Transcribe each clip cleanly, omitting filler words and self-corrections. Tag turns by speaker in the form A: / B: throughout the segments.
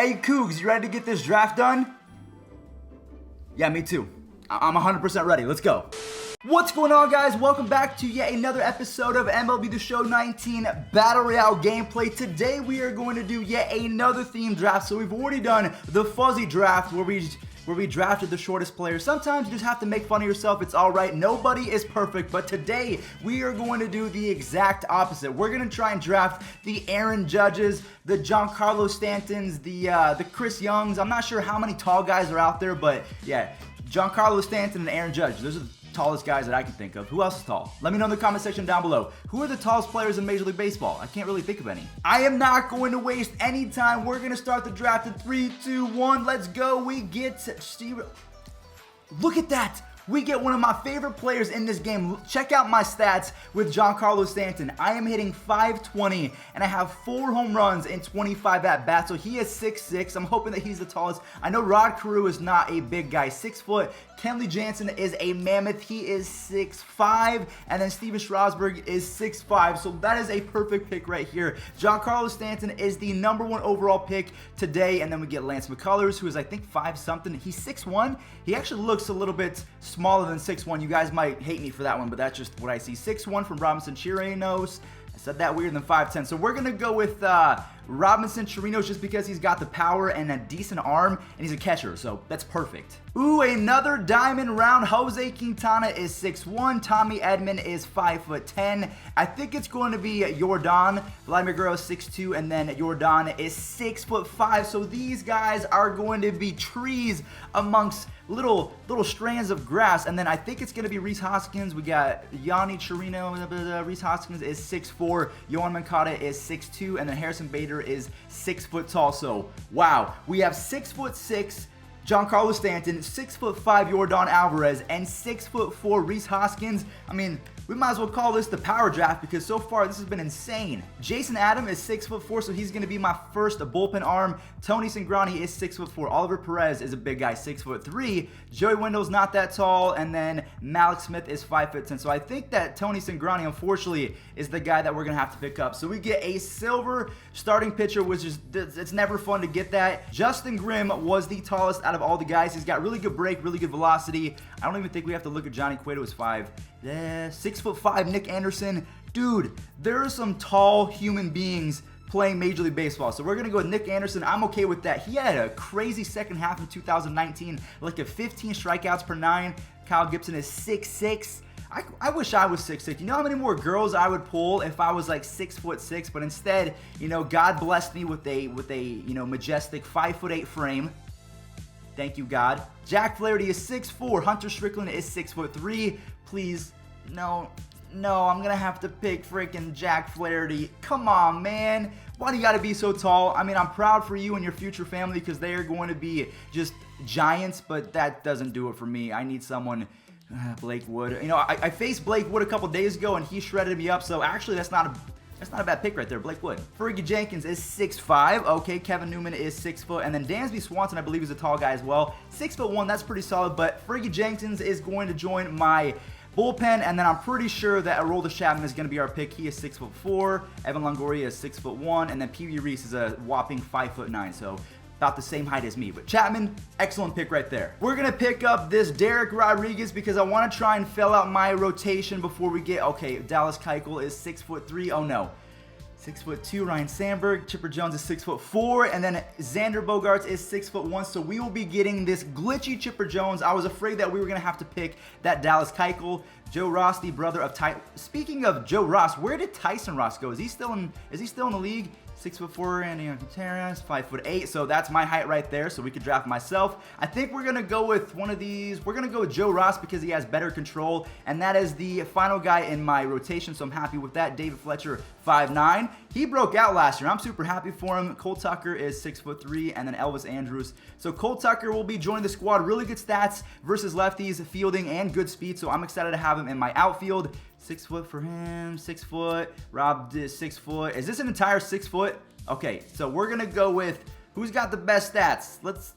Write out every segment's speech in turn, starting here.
A: Hey, Cougs, you ready to get this draft done? Yeah, me too. I'm 100% ready. Let's go. What's going on, guys? Welcome back to yet another episode of MLB The Show 19 Battle Royale gameplay. Today, we are going to do yet another theme draft. So we've already done the fuzzy draft where we drafted the shortest player. Sometimes you just have to make fun of yourself. It's all right. Nobody is perfect. But today, we are going to do the exact opposite. We're going to try and draft the Aaron Judges, the Giancarlo Stantons, the Chris Youngs. I'm not sure how many tall guys are out there, but yeah, Giancarlo Stanton and Aaron Judge. Those are the tallest guys that I can think of. Who else is tall? Let me know in the comment section down below. Who are the tallest players in Major League Baseball? I can't really think of any. I am not going to waste any time. We're going to start the draft in 3, 2, 1. Let's go. We get Steve. Look at that. We get one of my favorite players in this game. Check out my stats with Giancarlo Stanton. I am hitting .520 and I have 4 home runs and 25 at-bats. So he is 6'6". I'm hoping that he's the tallest. I know Rod Carew is not a big guy, 6 foot. Kenley Jansen is a mammoth. He is 6'5". And then Steven Strasburg is 6'5". So that is a perfect pick right here. Giancarlo Stanton is the #1 overall pick today. And then we get Lance McCullers, who is I think 5 something. He's 6'1". He actually looks a little bit smaller than 6'1". You guys might hate me for that one, but that's just what I see. 6'1" from Robinson Chirinos. I said that weird than 5'10". So we're going to go with Robinson Chirinos just because he's got the power and a decent arm, and he's a catcher, so that's perfect. Ooh, another diamond round. Jose Quintana is 6'1". Tommy Edman is 5'10". I think it's going to be Yordan. Vladimir Guerrero is 6'2", and then Yordan is 6'5". So these guys are going to be trees amongst little strands of grass. And then I think it's going to be Rhys Hoskins. We got Yanni Chirino. Rhys Hoskins is 6'4". Yohan Moncada is 6'2", and then Harrison Bader is 6 foot tall. So wow, we have 6'6" Giancarlo Stanton, 6'5" Yordan Alvarez, and 6'4" Rhys Hoskins. I mean, we might as well call this the power draft because so far this has been insane. Jason Adam is 6'4", so he's going to be my first bullpen arm. Tony Cingrani is 6'4". Oliver Perez is a big guy, 6'3". Joey Wendell's not that tall, and then Malik Smith is 5'10". So I think that Tony Cingrani, unfortunately, is the guy that we're going to have to pick up. So we get a silver starting pitcher, which is, it's never fun to get that. Justin Grimm was the tallest out of all the guys. He's got really good break, really good velocity. I don't even think we have to look at Johnny Cueto as 6'5". Nick Anderson. Dude, there are some tall human beings playing Major League Baseball. So we're going to go with Nick Anderson. I'm okay with that. He had a crazy second half in 2019, like a 15 strikeouts per 9. Kyle Gibson is 6'6". I wish I was 6'6". You know how many more girls I would pull if I was like 6'6", but instead, you know, God blessed me with a majestic 5'8" frame. Thank you, God. Jack Flaherty is 6'4". Hunter Strickland is 6'3". Please, no, I'm going to have to pick freaking Jack Flaherty. Come on, man. Why do you got to be so tall? I mean, I'm proud for you and your future family because they are going to be just giants, but that doesn't do it for me. I need someone, Blake Wood. You know, I faced Blake Wood a couple days ago, and he shredded me up, so actually that's not a bad pick right there, Blake Wood. Fergie Jenkins is 6'5". Okay, Kevin Newman is 6 foot. And then Dansby Swanson, I believe, is a tall guy as well. 6'1", that's pretty solid. But Fergie Jenkins is going to join my bullpen. And then I'm pretty sure that Aroldis Chapman is going to be our pick. He is 6'4". Evan Longoria is 6'1". And then Pee Wee Reese is a whopping 5'9". So about the same height as me. But Chapman, excellent pick right there. We're going to pick up this Derek Rodriguez because I want to try and fill out my rotation before we get, okay, Dallas Keuchel is 6'3". Oh no. 6'2", Ryan Sandberg. Chipper Jones is 6'4", and then Xander Bogaerts is 6'1". So we will be getting this glitchy Chipper Jones. I was afraid that we were gonna have to pick that Dallas Keuchel. Joe Ross, the brother of Ty. Speaking of Joe Ross, where did Tyson Ross go? Is he still in the league? 6'4", Andy Gutierrez, 5'8". So that's my height right there. So we could draft myself. I think we're gonna go with one of these. We're gonna go with Joe Ross because he has better control, and that is the final guy in my rotation. So I'm happy with that. David Fletcher, 5'9". He broke out last year. I'm super happy for him. Cole Tucker is 6'3", and then Elvis Andrus. So Cole Tucker will be joining the squad. Really good stats versus lefties, fielding, and good speed. So I'm excited to have him in my outfield. 6 foot for him, 6 foot. Rob is 6 foot. Is this an entire 6 foot? Okay, so we're gonna go with Who's got the best stats? Let's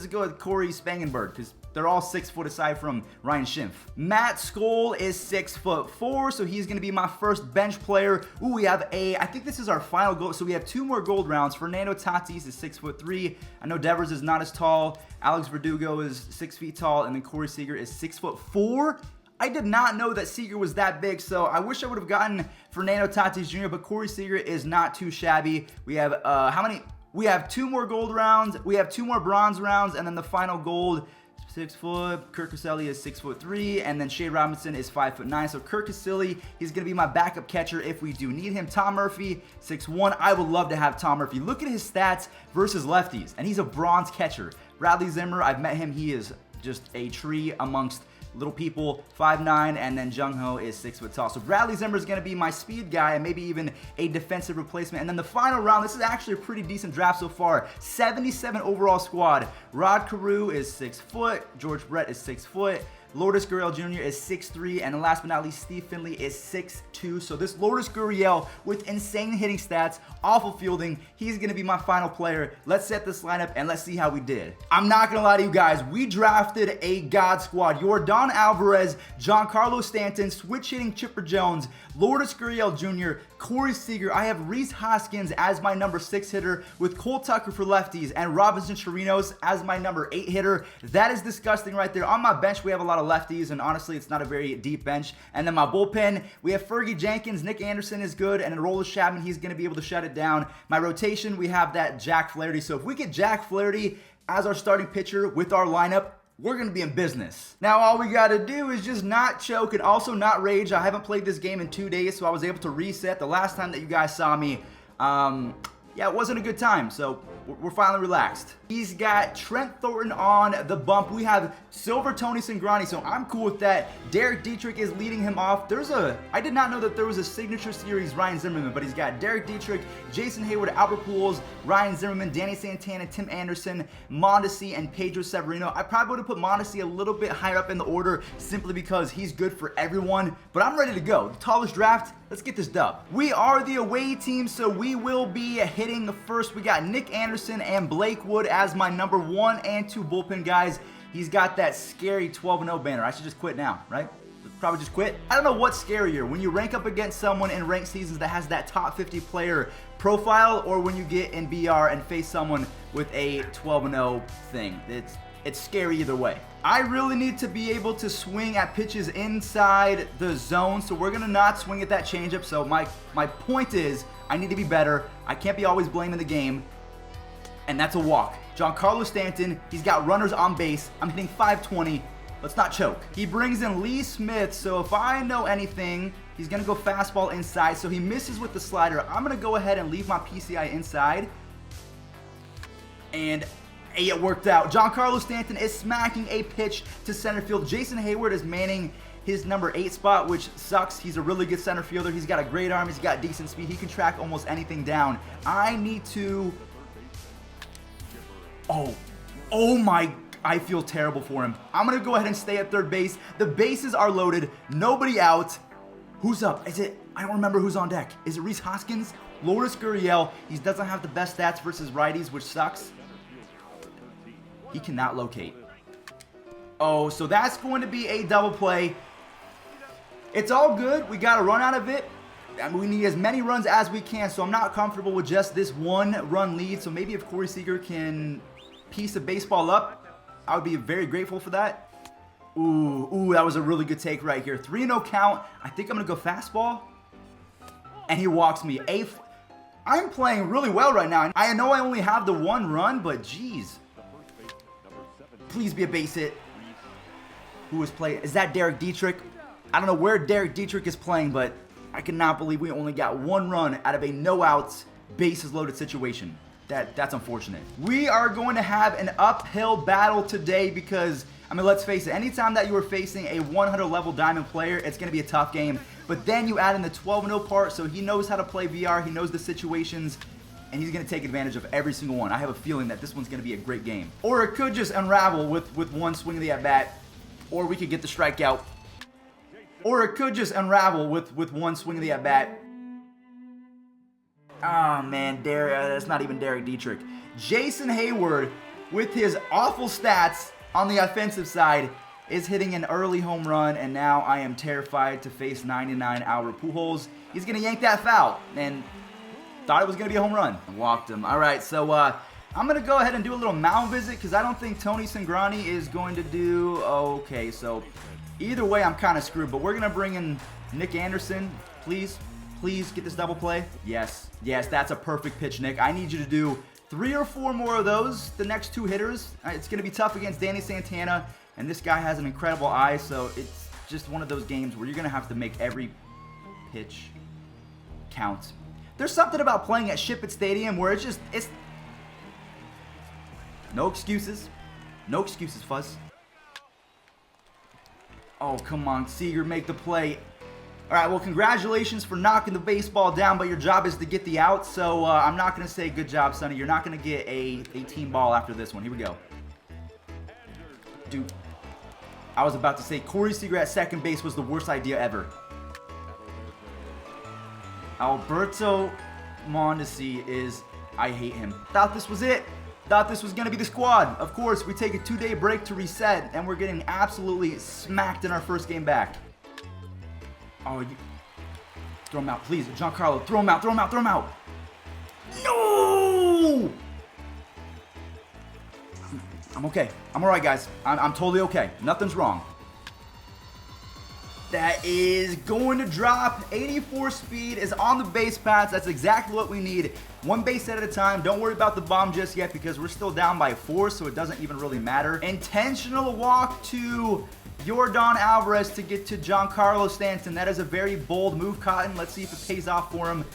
A: go with Corey Spangenberg, because they're all 6 foot aside from Ryan Schimpf. Matt Skoll is 6'4", so he's going to be my first bench player. Ooh, we have I think this is our final goal. So we have 2 more gold rounds. Fernando Tatis is 6'3". I know Devers is not as tall. Alex Verdugo is 6 feet tall, and then Corey Seager is 6'4". I did not know that Seager was that big, so I wish I would have gotten Fernando Tatis Jr., but Corey Seager is not too shabby. We have, how many? We have 2 more gold rounds, we have 2 more bronze rounds, and then the final gold, 6 foot. Kirk Caselli is 6'3", and then Shea Robinson is 5'9". So Kirk Caselli, he's going to be my backup catcher if we do need him. Tom Murphy, 6'1". I would love to have Tom Murphy. Look at his stats versus lefties, and he's a bronze catcher. Bradley Zimmer, I've met him. He is just a tree amongst little people, 5'9", and then Jung Ho is 6 foot tall. So Bradley Zimmer is going to be my speed guy and maybe even a defensive replacement. And then the final round, this is actually a pretty decent draft so far. 77 overall squad. Rod Carew is 6 foot. George Brett is 6 foot. Lourdes Gurriel Jr. is 6'3", and last but not least, Steve Finley is 6'2". So this Lourdes Gurriel with insane hitting stats, awful fielding, he's going to be my final player. Let's set this lineup and let's see how we did. I'm not going to lie to you guys, we drafted a god squad. Yordan Alvarez, Giancarlo Stanton, switch hitting Chipper Jones, Lourdes Gurriel Jr., Corey Seager. I have Rhys Hoskins as my number 6 hitter with Cole Tucker for lefties and Robinson Chirinos as my number 8 hitter. That is disgusting right there. On my bench, we have a lot of lefties, and honestly, it's not a very deep bench. And then my bullpen, we have Fergie Jenkins, Nick Anderson is good, and Aroldis Chapman, he's going to be able to shut it down. My rotation, we have that Jack Flaherty. So if we get Jack Flaherty as our starting pitcher with our lineup, we're going to be in business. Now, all we got to do is just not choke and also not rage. I haven't played this game in 2 days, so I was able to reset. The last time that you guys saw me, yeah, it wasn't a good time, so we're finally relaxed. He's got Trent Thornton on the bump. We have Silver Tony Cingrani, so I'm cool with that. Derek Dietrich is leading him off. I did not know that there was a signature series Ryan Zimmerman, but he's got Derek Dietrich, Jason Hayward, Albert Pujols, Ryan Zimmerman, Danny Santana, Tim Anderson, Mondesi, and Pedro Severino. I probably would have put Mondesi a little bit higher up in the order simply because he's good for everyone, but I'm ready to go. The tallest draft, let's get this dub. We are the away team, so we will be hitting first. We got Nick Anderson and Blake Wood as my number 1 and 2 bullpen guys. He's got that scary 12-0 banner. I should just quit now, right? Probably just quit. I don't know what's scarier, when you rank up against someone in ranked seasons that has that top 50 player profile, or when you get in BR and face someone with a 12-0 thing. It's scary either way. I really need to be able to swing at pitches inside the zone, so we're gonna not swing at that changeup. So my point is, I need to be better. I can't be always blaming the game, and that's a walk. Giancarlo Stanton, he's got runners on base. I'm hitting 520. Let's not choke. He brings in Lee Smith, so if I know anything, he's gonna go fastball inside, so he misses with the slider. I'm gonna go ahead and leave my PCI inside, and hey, it worked out. Giancarlo Stanton is smacking a pitch to center field. Jason Hayward is manning his number 8 spot, which sucks. He's a really good center fielder. He's got a great arm. He's got decent speed. He can track almost anything down. I need to... Oh my... I feel terrible for him. I'm going to go ahead and stay at third base. The bases are loaded. Nobody out. Who's up? Is it... I don't remember who's on deck. Is it Rhys Hoskins? Lourdes Gurriel. He doesn't have the best stats versus righties, which sucks. He cannot locate. Oh, so that's going to be a double play. It's all good. We got to run out of it. I mean, we need as many runs as we can, so I'm not comfortable with just this 1-run lead. So maybe if Corey Seager can piece the baseball up, I would be very grateful for that. Ooh, that was a really good take right here. 3-0 count. I think I'm going to go fastball. And he walks me. I'm playing really well right now. I know I only have the 1 run, but geez. Please be a base hit. Who is playing? Is that Derek Dietrich? I don't know where Derek Dietrich is playing, but I cannot believe we only got 1 run out of a no-outs, bases-loaded situation. That's unfortunate. We are going to have an uphill battle today because, I mean, let's face it, anytime that you are facing a 100-level diamond player, it's going to be a tough game. But then you add in the 12-0 part, so he knows how to play VR, he knows the situations, and he's going to take advantage of every single one. I have a feeling that this one's going to be a great game. Or it could just unravel with 1 swing of the at-bat, or we could get the strikeout. Or it could just unravel with 1 swing of the at-bat. Oh, man, that's not even Derek Dietrich. Jason Hayward, with his awful stats on the offensive side, is hitting an early home run, and now I am terrified to face 99 Albert Pujols. He's going to yank that foul, and thought it was going to be a home run. Walked him. All right, so I'm going to go ahead and do a little mound visit because I don't think Tony Cingrani is going to do okay. So either way, I'm kind of screwed, but we're going to bring in Nick Anderson. Please get this double play. Yes, that's a perfect pitch, Nick. I need you to do 3 or 4 more of those, the next 2 hitters. It's going to be tough against Danny Santana, and this guy has an incredible eye, so it's just one of those games where you're going to have to make every pitch count. There's something about playing at Ship It Stadium where it's no excuses. No excuses, Fuzz. Oh, come on, Seager, make the play. All right, well, congratulations for knocking the baseball down, but your job is to get the out, so I'm not going to say good job, Sonny. You're not going to get a team ball after this one. Here we go. Dude, I was about to say Corey Seager at second base was the worst idea ever. Alberto Mondesi I hate him. Thought this was it. Thought this was going to be the squad. Of course, we take a 2-day break to reset, and we're getting absolutely smacked in our first game back. Oh, throw him out, please. Giancarlo, throw him out. No! I'm okay. I'm all right, guys. I'm totally okay. Nothing's wrong. That is going to drop. 84 speed is on the base paths. That's exactly what we need. 1 base at a time. Don't worry about the bomb just yet because we're still down by 4, so it doesn't even really matter. Intentional walk to Yordan Alvarez to get to Giancarlo Stanton. That is a very bold move, Cotton. Let's see if it pays off for him.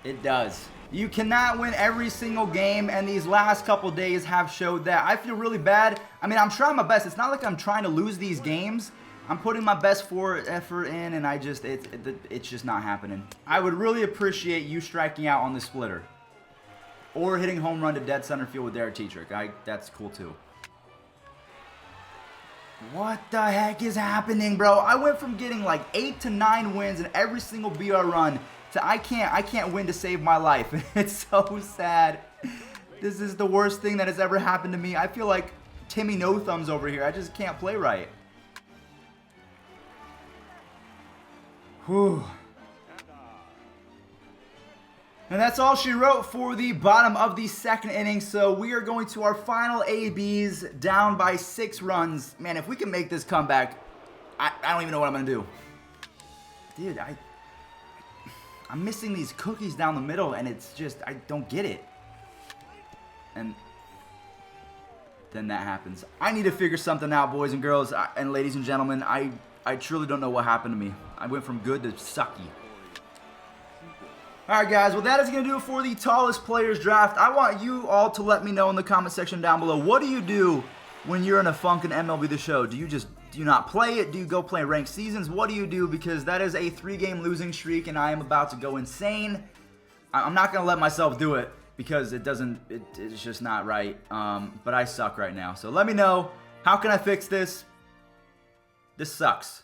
A: It does. You cannot win every single game, and these last couple days have showed that. I feel really bad. I mean, I'm trying my best. It's not like I'm trying to lose these games. I'm putting my best effort in, and it's just not happening. I would really appreciate you striking out on the splitter. Or hitting home run to dead center field with Derek Dietrich. That's cool, too. What the heck is happening, bro? I went from getting like 8 to 9 wins in every single BR run to I can't win to save my life. It's so sad. This is the worst thing that has ever happened to me. I feel like Timmy No Thumbs over here. I just can't play right. Whew. And that's all she wrote for the bottom of the second inning. So we are going to our final ABs, down by 6 runs. Man, if we can make this comeback, I don't even know what I'm going to do. Dude, I'm missing these cookies down the middle, and it's just, I don't get it. And then that happens. I need to figure something out, boys and girls, and ladies and gentlemen. I truly don't know what happened to me. I went from good to sucky. Alright, guys, well, that is going to do it for the tallest players draft. I want you all to let me know in the comment section down below. What do you do when you're in a funk in MLB The Show? Do you not play it? Do you go play ranked seasons? What do you do? Because that is a 3-game losing streak, and I am about to go insane. I'm not going to let myself do it because it's just not right. But I suck right now. So let me know. How can I fix this? This sucks.